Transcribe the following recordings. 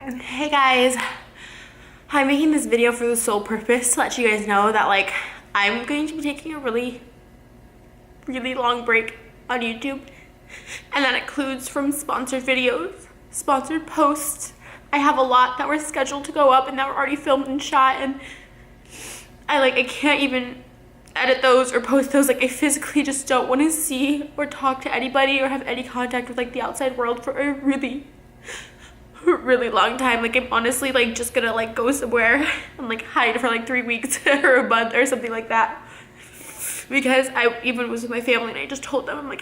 Hey guys, I'm making this video for the sole purpose to let you guys know that like I'm going to be taking a really long break on YouTube, and that includes from sponsored videos, sponsored posts. I have a lot that were scheduled to go up and that were already filmed and shot, and I can't even edit those or post those. Like I physically just don't want to see or talk to anybody or have any contact with like the outside world for a really long time. Like I'm honestly like just gonna like go somewhere and like hide for like 3 weeks or a month or something like that, because I even was with my family and I just told them I'm like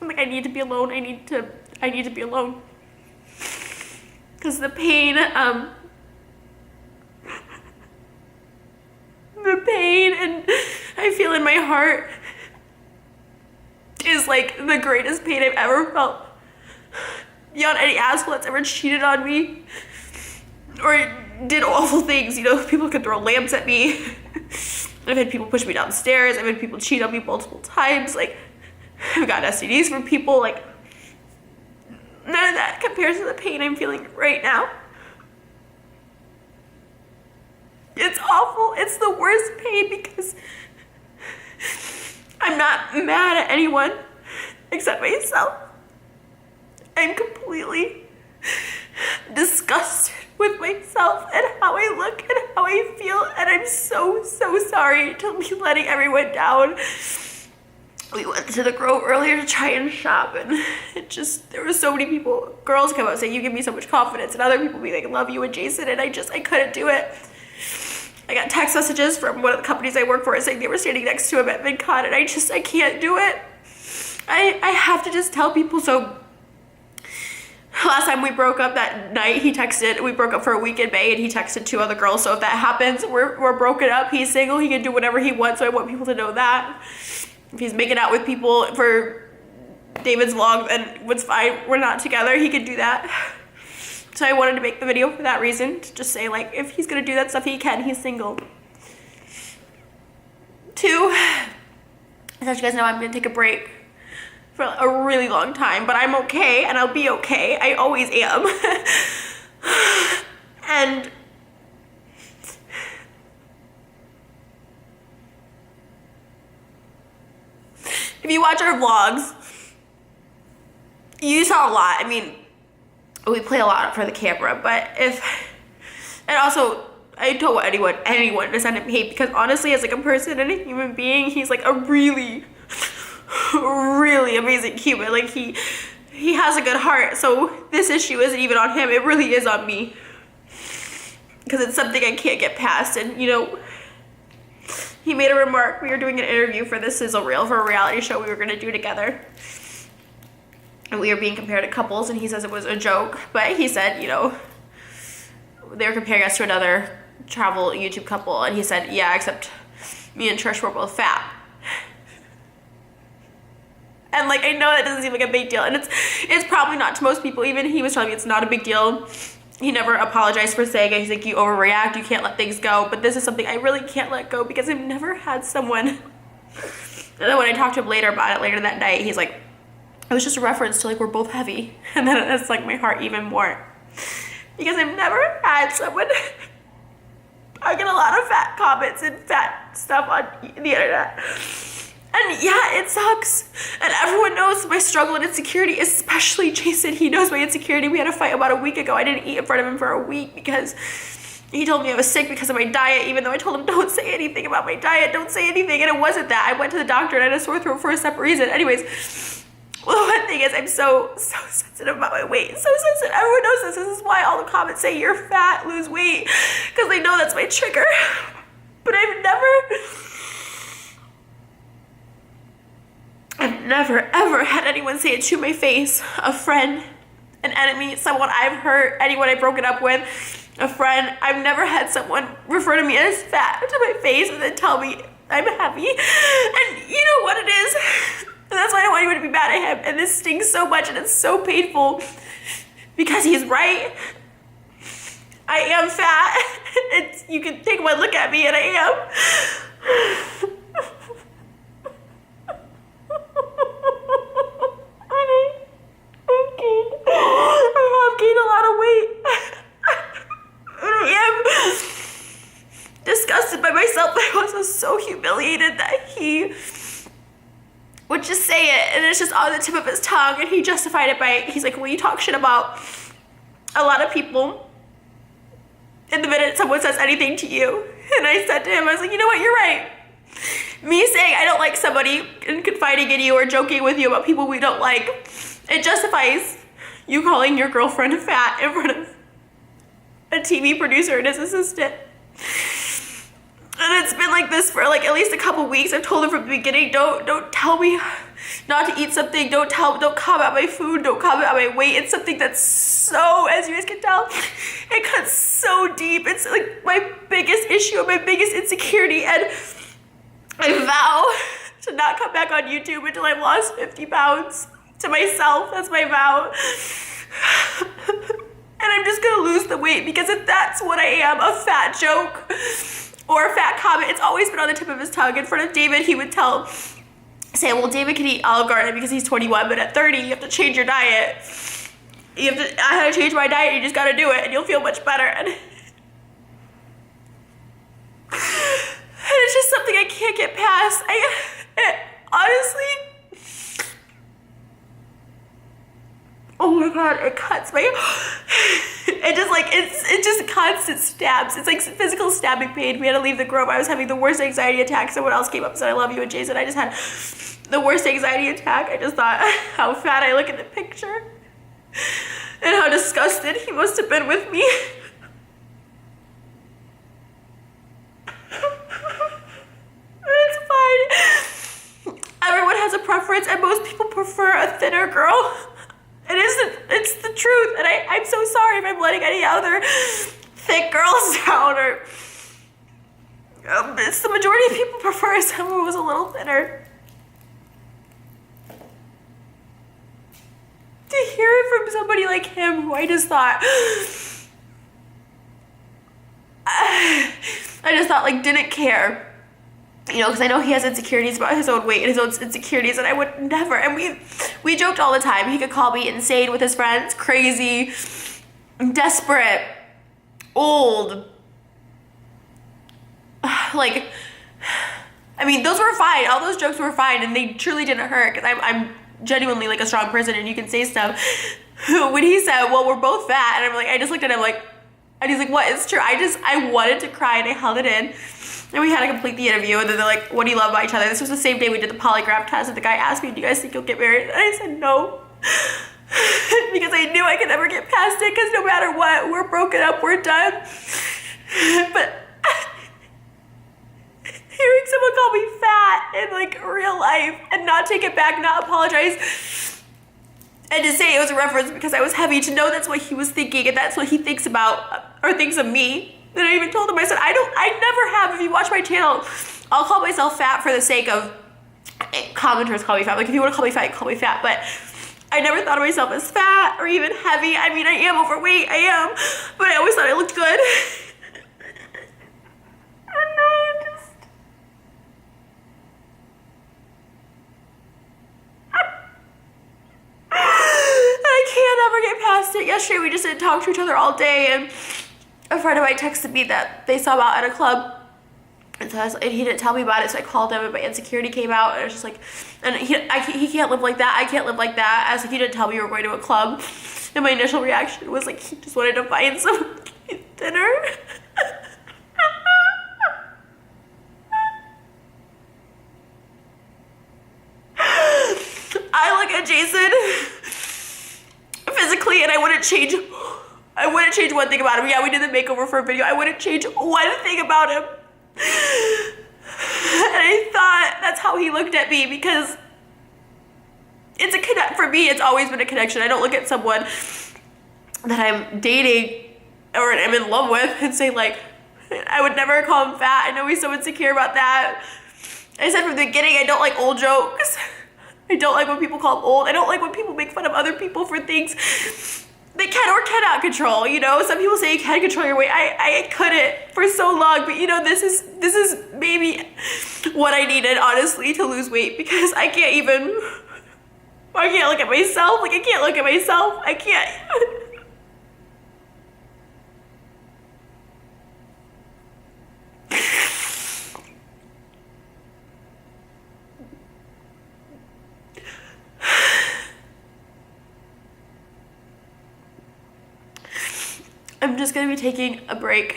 I need to be alone. I need to be alone, because the pain and I feel in my heart is like the greatest pain I've ever felt, beyond any asshole that's ever cheated on me or did awful things. You know, people could throw lamps at me. I've had people push me downstairs. I've had people cheat on me multiple times. Like, I've got STDs from people. Like, none of that compares to the pain I'm feeling right now. It's awful. It's the worst pain because I'm not mad at anyone except myself. I'm completely disgusted with myself and how I look and how I feel, and I'm so sorry to be letting everyone down. We went to the Grove earlier to try and shop, and there were so many people, girls come out saying you give me so much confidence, and other people be like, love you and Jason, and I couldn't do it. I got text messages from one of the companies I work for saying they were standing next to him at VidCon, and I can't do it. I have to just tell people. So last time we broke up, that night we broke up for a week in May, and he texted 2 other girls. So if that happens, we're broken up. He's single, he can do whatever he wants, so I want people to know that. If he's making out with people for David's vlog, then what's fine, we're not together, he can do that. So I wanted to make the video for that reason, to just say like, if he's gonna do that stuff, he can, he's single. 2, I thought you guys know I'm gonna take a break for a really long time, but I'm okay, and I'll be okay. I always am. And if you watch our vlogs, you saw a lot. I mean, we play a lot for the camera, but and also I don't want anyone to send him hate, because honestly, as like a person and a human being, he's like a really amazing human. Like he has a good heart. So this issue isn't even on him, it really is on me, because it's something I can't get past. And you know, he made a remark. We were doing an interview for the sizzle reel for a reality show we were going to do together, and we were being compared to couples, and he says it was a joke, but he said, you know, they were comparing us to another travel YouTube couple, and he said, yeah, except me and Trish were both fat. And like, I know that doesn't seem like a big deal, and it's probably not to most people. Even he was telling me it's not a big deal. He never apologized for saying it. He's like, you overreact, you can't let things go. But this is something I really can't let go, because I've never had someone. And then when I talked to him later about it, later that night, he's like, it was just a reference to like, we're both heavy. And then it's like my heart even more, because I've never had someone. I get a lot of fat comments and fat stuff on the internet. And yeah, it sucks. And everyone knows my struggle and insecurity, especially Jason. He knows my insecurity. We had a fight about a week ago. I didn't eat in front of him for a week because he told me I was sick because of my diet, even though I told him, don't say anything about my diet, don't say anything. And it wasn't that. I went to the doctor and I had a sore throat for a separate reason. Anyways, well, one thing is I'm so sensitive about my weight. So sensitive. Everyone knows this. This is why all the comments say you're fat, lose weight, because they know that's my trigger. But I've never ever had anyone say it to my face. A friend, an enemy, someone I've hurt, anyone I've broken up with, a friend. I've never had someone refer to me as fat to my face and then tell me I'm heavy. And you know what it is? And that's why I don't want anyone to be mad at him. And this stings so much, and it's so painful, because he's right. I am fat. You can take one look at me and I am. I have gained a lot of weight. was so humiliated that he would just say it, and it's just on the tip of his tongue, and he justified it by, he's like, well, you talk shit about a lot of people, and the minute someone says anything to you, and I said to him, I was like, you know what, you're right. Me saying I don't like somebody and confiding in you or joking with you about people we don't like, it justifies you calling your girlfriend fat in front of a TV producer and his assistant. And it's been like this for like at least a couple weeks. I've told him from the beginning, don't tell me not to eat something. Don't comment on my food. Don't comment on my weight. It's something that's so, as you guys can tell, it cuts so deep. It's like my biggest issue and my biggest insecurity. And I vow to not come back on YouTube until I've lost 50 pounds to myself. That's my vow. And I'm just gonna lose the weight, because if that's what I am, a fat joke or a fat comment, it's always been on the tip of his tongue. In front of David, he would say, well, David can eat Olive Garden because he's 21, but at 30, you have to change your diet. I had to change my diet, you just gotta do it, and you'll feel much better. And it's just something I can't get past. Honestly, oh my God, it cuts my, it just like, it's just constant stabs. It's like physical stabbing pain. We had to leave the Grove. I was having the worst anxiety attack. Someone else came up and said, I love you, and Jason, I just had the worst anxiety attack. I just thought how fat I look in the picture and how disgusted he must have been with me. It's fine. Everyone has a preference, and most people prefer a thinner girl. It's the truth, and I'm so sorry if I'm letting any other thick girls down, or it's the majority of people prefer someone who was a little thinner. To hear it from somebody like him, who I just thought, like didn't care. You know, because I know he has insecurities about his own weight and his own insecurities, and I would never. And we joked all the time. He could call me insane with his friends, crazy, desperate, old. Like, I mean, those were fine. All those jokes were fine, and they truly didn't hurt, because I'm genuinely like a strong person, and you can say stuff. When he said, well, we're both fat, and I'm like, I just looked at him like, and he's like, what? It's true. I wanted to cry, and I held it in. And we had to complete the interview, and then they're like, what do you love about each other? This was the same day we did the polygraph test, and the guy asked me, do you guys think you'll get married? And I said no. Because I knew I could never get past it, because no matter what, we're broken up, we're done. But hearing someone call me fat in like real life and not take it back, not apologize, and to say it was a reference because I was heavy, to know that's what he was thinking and that's what he thinks about or thinks of me. And I even told him, I said, I never have. If you watch my channel, I'll call myself fat for the sake of commenters call me fat. Like, if you want to call me fat, call me fat. But I never thought of myself as fat or even heavy. I mean, I am overweight, I am, but I always thought I looked good. I can't ever get past it. Yesterday we just didn't talk to each other all day, and a friend of mine texted me that they saw him out at a club, and so and he didn't tell me about it, so I called him, and my insecurity came out, and it was just like, and he can't live like that, I can't live like that. I was like, you didn't tell me you were going to a club. And my initial reaction was like, he just wanted to find some dinner. I look at Jason physically, and I wouldn't change one thing about him. Yeah, we did the makeover for a video. I wouldn't change one thing about him. And I thought that's how he looked at me, because it's a connect. For me, it's always been a connection. I don't look at someone that I'm dating or am in love with and say, like, I would never call him fat. I know he's so insecure about that. I said from the beginning, I don't like old jokes. I don't like when people call him old. I don't like when people make fun of other people for things they can or cannot control. You know, some people say you can control your weight. I couldn't for so long, but you know, this is maybe what I needed, honestly, to lose weight, because I can't look at myself. Like, I can't look at myself. I can't. I'm just gonna be taking a break,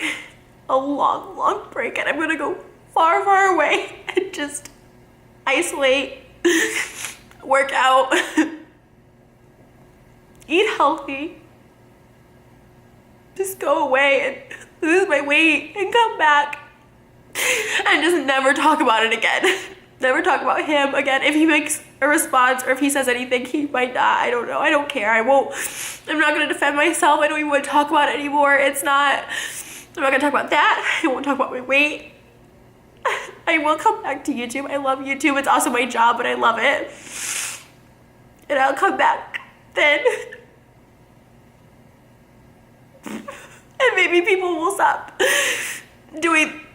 a long, long break, and I'm gonna go far, far away and just isolate, work out, eat healthy, just go away and lose my weight and come back and just never talk about it again. Never talk about him again. If he makes a response or if he says anything, he might not. I don't know. I don't care. I'm not going to defend myself. I don't even want to talk about it anymore. I'm not going to talk about that. I won't talk about my weight. I will come back to YouTube. I love YouTube. It's also my job, but I love it. And I'll come back then. And maybe people will stop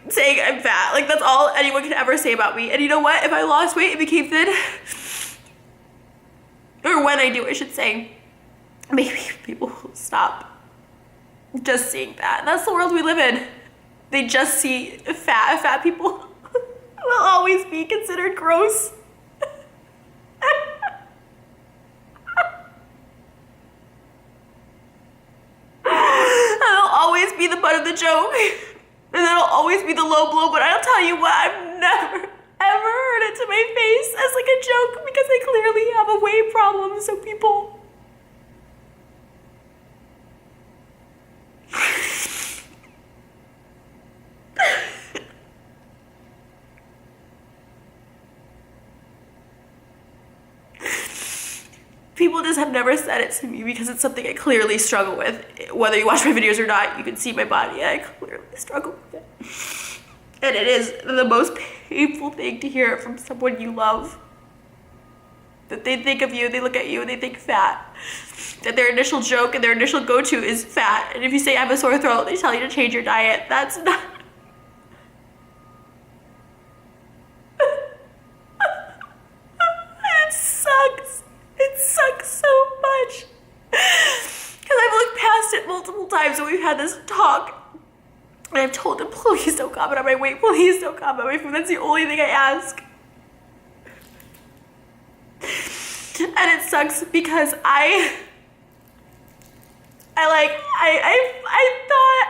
saying I'm fat. Like, that's all anyone can ever say about me. And you know what? If I lost weight and became thin, or when I do, I should say, maybe people will stop just seeing that. That's the world we live in. They just see fat people will always be considered gross. I'll always be the butt of the joke. And that'll always be the low blow, but I'll tell you what, I've never, ever heard it to my face as like a joke because I clearly have a weight problem, so people... People just have never said it to me because it's something I clearly struggle with. Whether you watch my videos or not, you can see my body. I clearly struggle with it. And it is the most painful thing to hear from someone you love. That they think of you, they look at you, and they think fat. That their initial joke and their initial go-to is fat. And if you say I have a sore throat, they tell you to change your diet. That's not... It sucks. It sucks so much. Because I've looked past it multiple times and we've had this talk. And I've told him, please don't comment on my weight. Please don't comment on my food. That's the only thing I ask. And it sucks because I thought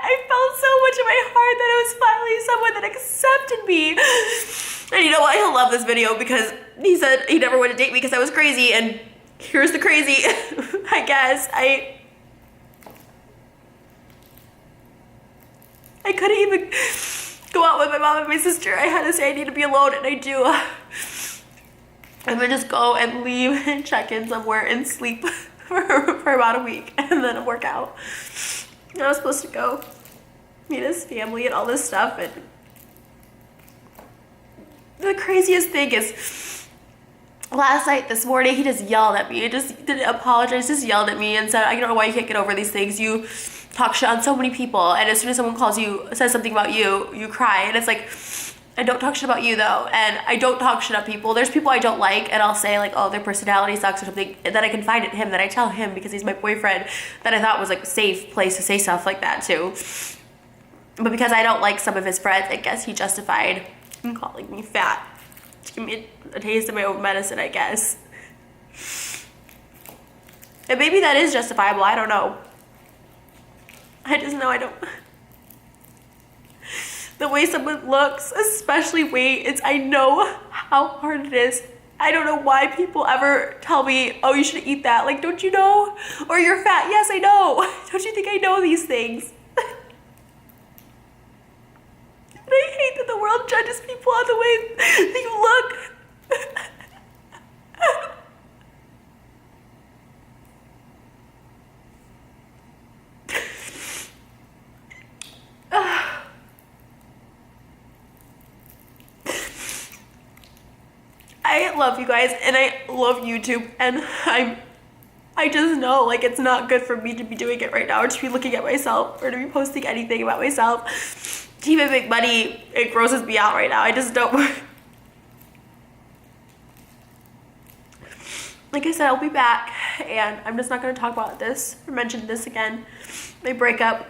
I felt so much in my heart that it was finally someone that accepted me. And you know what? He'll love this video because he said he never wanted to date me because I was crazy, and here's the crazy. I guess I couldn't even go out with my mom and my sister. I had to say I need to be alone, and I do. I'm gonna just go and leave and check in somewhere and sleep for about a week and then work out. I was supposed to go meet his family and all this stuff, and the craziest thing is last night, this morning, he just yelled at me. He just didn't apologize, just yelled at me and said, I don't know why you can't get over these things. You talk shit on so many people, and as soon as someone says something about you, you cry. And it's like, I don't talk shit about you though, and I don't talk shit on people. There's people I don't like, and I'll say like, oh, their personality sucks or something, and then I confide in him, that I tell him because he's my boyfriend, that I thought was like a safe place to say stuff like that too. But because I don't like some of his friends, I guess he justified in calling me fat to give me a taste of my own medicine, I guess. And maybe that is justifiable, I don't know. I just know I don't. The way someone looks, especially weight, I know how hard it is. I don't know why people ever tell me, oh, you should eat that. Like, don't you know? Or you're fat. Yes, I know. Don't you think I know these things? And I hate that the world judges people on the way they look. I love you guys, and I love YouTube, and I just know, like, it's not good for me to be doing it right now, or to be looking at myself, or to be posting anything about myself. To even make money, it grosses me out right now. I just don't. Like I said, I'll be back, and I'm just not going to talk about this, or mention this again. My breakup,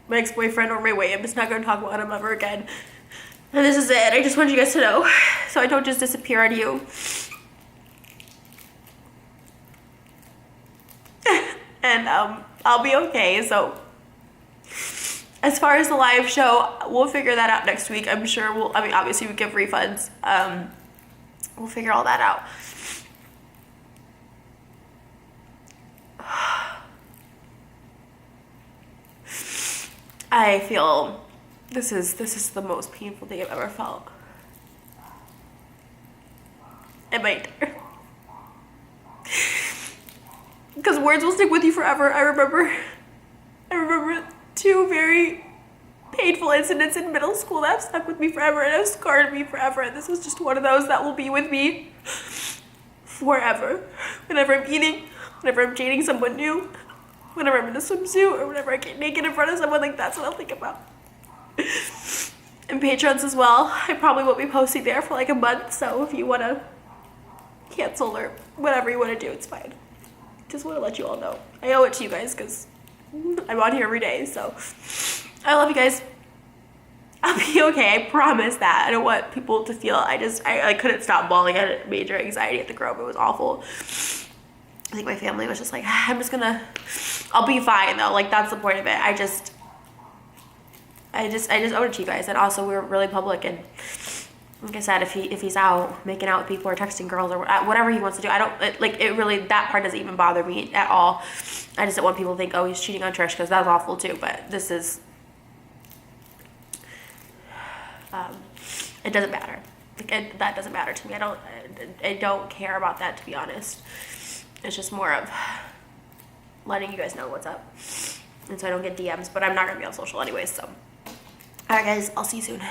my ex-boyfriend, or my weight. I'm just not going to talk about him ever again. And this is it. I just want you guys to know, so I don't just disappear on you. And I'll be okay. So as far as the live show, we'll figure that out next week. I'm sure I mean, obviously we give refunds. We'll figure all that out. I feel this is the most painful thing I've ever felt in my entire, because words will stick with you forever. I remember 2 very painful incidents in middle school that have stuck with me forever and have scarred me forever. And this is just one of those that will be with me forever. Whenever I'm eating, whenever I'm dating someone new, whenever I'm in a swimsuit, or whenever I get naked in front of someone, like that's what I'll think about. And patrons as well. I probably won't be posting there for like a month, so if you want to cancel or whatever you want to do, it's fine. Just want to let you all know. I owe it to you guys because I'm on here every day, so I love you guys. I'll be okay, I promise that. I don't want people to feel, I couldn't stop bawling. I had major anxiety at the Grove. It was awful. I think my family was just like, I'll be fine though. Like that's the point of it. I just owe it to you guys. And also we were really public, and like I said, if he's out making out with people or texting girls or whatever he wants to do, that part doesn't even bother me at all. I just don't want people to think, oh, he's cheating on Trish, because that's awful too. But this is, it doesn't matter. That doesn't matter to me. I don't care about that, to be honest. It's just more of letting you guys know what's up, and so I don't get DMs. But I'm not gonna be on social anyways. So, all right, guys, I'll see you soon.